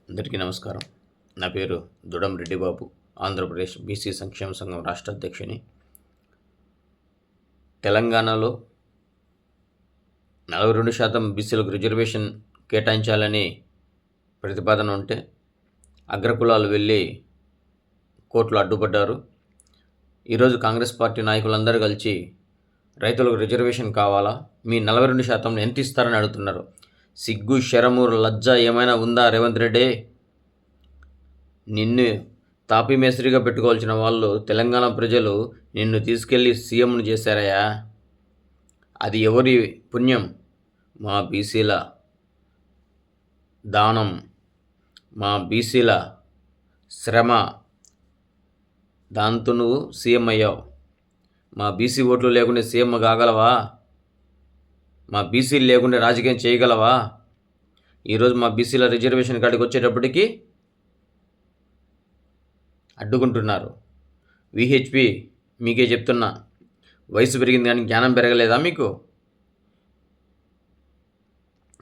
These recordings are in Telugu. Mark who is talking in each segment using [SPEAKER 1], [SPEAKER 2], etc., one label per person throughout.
[SPEAKER 1] అందరికీ నమస్కారం. నా పేరు దుడం రెడ్డిబాబు. ఆంధ్రప్రదేశ్ బీసీ సంక్షేమ సంఘం రాష్ట్ర అధ్యక్షుని. తెలంగాణలో 42% బీసీలకు రిజర్వేషన్ కేటాయించాలని ప్రతిపాదన ఉంటే అగ్రకులాలు వెళ్ళి కోర్టులో అడ్డుపడ్డారు. ఈరోజు కాంగ్రెస్ పార్టీ నాయకులందరూ కలిసి రైతులకు రిజర్వేషన్ కావాలా, మీ 42% ఎంత ఇస్తారని అడుగుతున్నారు. సిగ్గు, శరము, లజ్జ ఏమైనా ఉందా రేవంత్ రెడ్డి? నిన్ను తాపీ మేస్త్రిగా పెట్టుకోవాల్సిన వాళ్ళు తెలంగాణ ప్రజలు నిన్ను తీసుకెళ్ళి సీఎంను చేశారయ్యా. అది ఎవరి పుణ్యం? మా బీసీల దానం, మా బీసీల శ్రమ. దాంతో నువ్వు సీఎం అయ్యావు. మా బీసీ ఓట్లు లేకుండా సీఎం కాగలవా? మా బీసీలు లేకుండా రాజకీయం చేయగలవా? ఈరోజు మా బీసీల రిజర్వేషన్ కాడికి వచ్చేటప్పటికి అడ్డుకుంటున్నారు. విహెచ్పి మీకే చెప్తున్నా, వయసు పెరిగింది కానీ జ్ఞానం పెరగలేదా మీకు?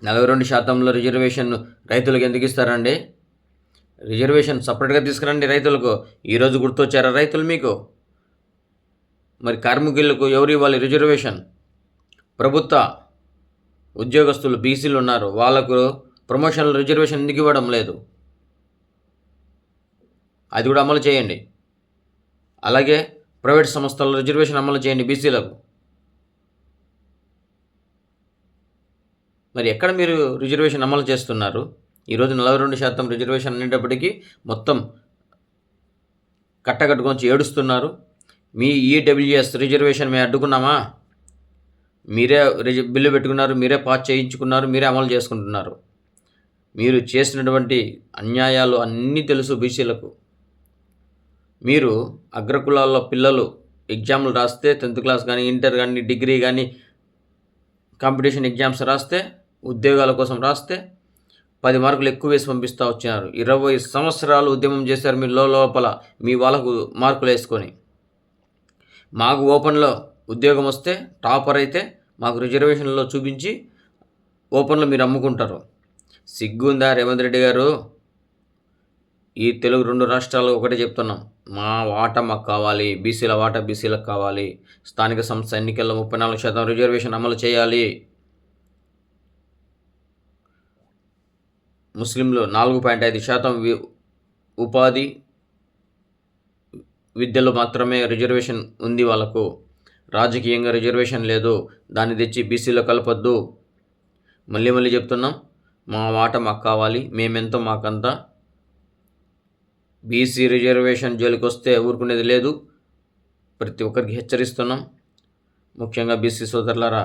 [SPEAKER 1] 42% రిజర్వేషన్ రైతులకు ఎందుకు ఇస్తారండి? రిజర్వేషన్ సపరేట్గా తీసుకురండి రైతులకు. ఈరోజు గుర్తొచ్చారా రైతులు మీకు? మరి కార్మికులకు ఎవరు ఇవ్వాలి రిజర్వేషన్? ప్రభుత్వ ఉద్యోగస్తులు బీసీలు ఉన్నారు, వాళ్ళకు ప్రమోషన్లు రిజర్వేషన్ ఎందుకు ఇవ్వడం లేదు? అది కూడా అమలు చేయండి. అలాగే ప్రైవేట్ సంస్థల రిజర్వేషన్ అమలు చేయండి బీసీలకు. మరి ఎక్కడ మీరు రిజర్వేషన్ అమలు చేస్తున్నారు? ఈరోజు 42% రిజర్వేషన్ అనేటప్పటికీ మొత్తం కట్టకట్టుకొని ఏడుస్తున్నారు. మీ ఈడబ్ల్యూఎస్ రిజర్వేషన్ మేము అడ్డుకున్నామా? మీరే బిల్లు పెట్టుకున్నారు, మీరే పాస్ చేయించుకున్నారు, మీరే అమలు చేసుకుంటున్నారు. మీరు చేసినటువంటి అన్యాయాలు అన్నీ తెలుసు బీసీలకు. మీరు అగ్రకులాల్లో పిల్లలు ఎగ్జామ్లు రాస్తే, 10th క్లాస్ కానీ, ఇంటర్ కానీ, డిగ్రీ కానీ, కాంపిటీషన్ ఎగ్జామ్స్ రాస్తే, ఉద్యోగాల కోసం రాస్తే 10 మార్కులు ఎక్కువ వేసి పంపిస్తూ వచ్చినారు. 20 సంవత్సరాలు ఉద్యమం చేశారు మీరు లోపల మీ వాళ్ళకు మార్కులు వేసుకొని. మాకు ఓపెన్లో ఉద్యోగం వస్తే, టాపర్ అయితే మాకు రిజర్వేషన్లో చూపించి ఓపెన్లో మీరు అమ్ముకుంటారు. సిగ్గుందా రేవంత్ రెడ్డి గారు? ఈ తెలుగు 2 రాష్ట్రాలు ఒకటే చెప్తున్నాం, మా వాటా మాకు కావాలి, బీసీల వాటా బీసీలకు కావాలి. స్థానిక సంస్థ ఎన్నికల్లో 34% రిజర్వేషన్ అమలు చేయాలి. ముస్లింలు 4.5% ఉపాధి విద్యలో మాత్రమే రిజర్వేషన్ ఉంది వాళ్ళకు. రాజకీయంగా రిజర్వేషన్ లేదు, దాన్ని తెచ్చి బీసీలో కలపొద్దు. మళ్ళీ చెప్తున్నాం, మా వాటా మాకు కావాలి, మేమెంతో మాకంతా. బీసీ రిజర్వేషన్ జోలికి వస్తే ఊరుకునేది లేదు. ప్రతి ఒక్కరికి హెచ్చరిస్తున్నాం. ముఖ్యంగా బీసీ సోదరులారా,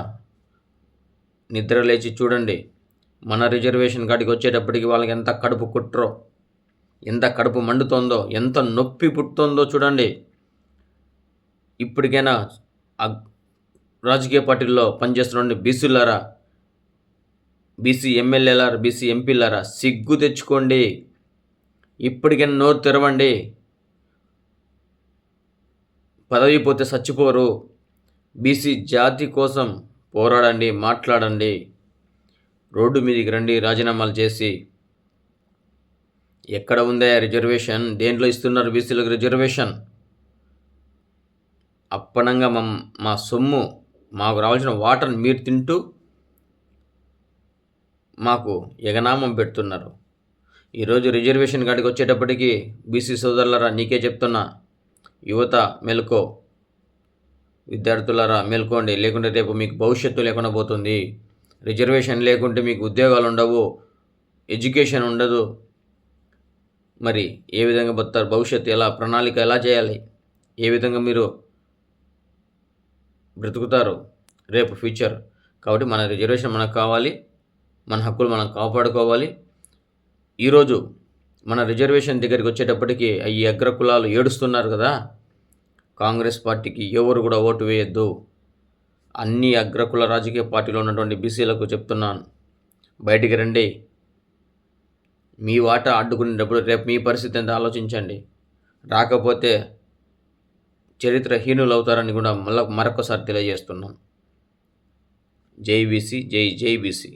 [SPEAKER 1] నిద్ర లేచి చూడండి. మన రిజర్వేషన్ కాడికి వచ్చేటప్పటికి వాళ్ళకి ఎంత కడుపు కుట్రో, ఎంత కడుపు మండుతోందో, ఎంత నొప్పి పుట్టుతుందో చూడండి. ఇప్పటికైనా రాజకీయ పార్టీల్లో పనిచేస్తున్న బీసీలారా, బీసీ ఎమ్మెల్యేలారా, బీసీ ఎంపీలారా, సిగ్గు తెచ్చుకోండి. ఇప్పటికైనా నోరు తెరవండి. పదవి పోతే చచ్చిపోరు. బీసీ జాతి కోసం పోరాడండి, మాట్లాడండి. రోడ్డు మీదకి రండి రాజీనామాలు చేసి. ఎక్కడ ఉందా రిజర్వేషన్? దేంట్లో ఇస్తున్నారు బీసీలకు రిజర్వేషన్? అప్పనంగా మా సొమ్ము, మాకు రావాల్సిన వాటర్ని మీరు తింటూ మాకు ఎగనామం పెడుతున్నారు. ఈరోజు రిజర్వేషన్ కాడికి వచ్చేటప్పటికి బీసీ సోదరులారా, నీకే చెప్తున్నా, యువత మేల్కో, విద్యార్థులారా మేల్కోండి. లేకుంటే రేపు మీకు భవిష్యత్తు లేకుండా పోతుంది. రిజర్వేషన్ లేకుంటే మీకు ఉద్యోగాలు ఉండవు, ఎడ్యుకేషన్ ఉండదు. మరి ఏ విధంగా బతారు? భవిష్యత్తు ఎలా, ప్రణాళిక ఎలా చేయాలి? ఏ విధంగా మీరు బ్రతుకుతారు రేపు ఫ్యూచర్? కాబట్టి మన రిజర్వేషన్ మనకు కావాలి, మన హక్కులు మనం కాపాడుకోవాలి. ఈరోజు మన రిజర్వేషన్ దగ్గరికి వచ్చేటప్పటికి ఈ అగ్రకులాలు ఏడుస్తున్నారు కదా. కాంగ్రెస్ పార్టీకి ఎవరు కూడా ఓటు వేయొద్దు. అన్ని అగ్రకుల రాజకీయ పార్టీలో ఉన్నటువంటి బీసీలకు చెప్తున్నాను, బయటికి రండి. మీ వాటా అడ్డుకునేటప్పుడు రేపు మీ పరిస్థితి ఎంత ఆలోచించండి. రాకపోతే చరిత్రహీనులు అవుతారని కూడా మరొకసారి తెలియజేస్తున్నాం. జై బీసీ, జై బీసీ.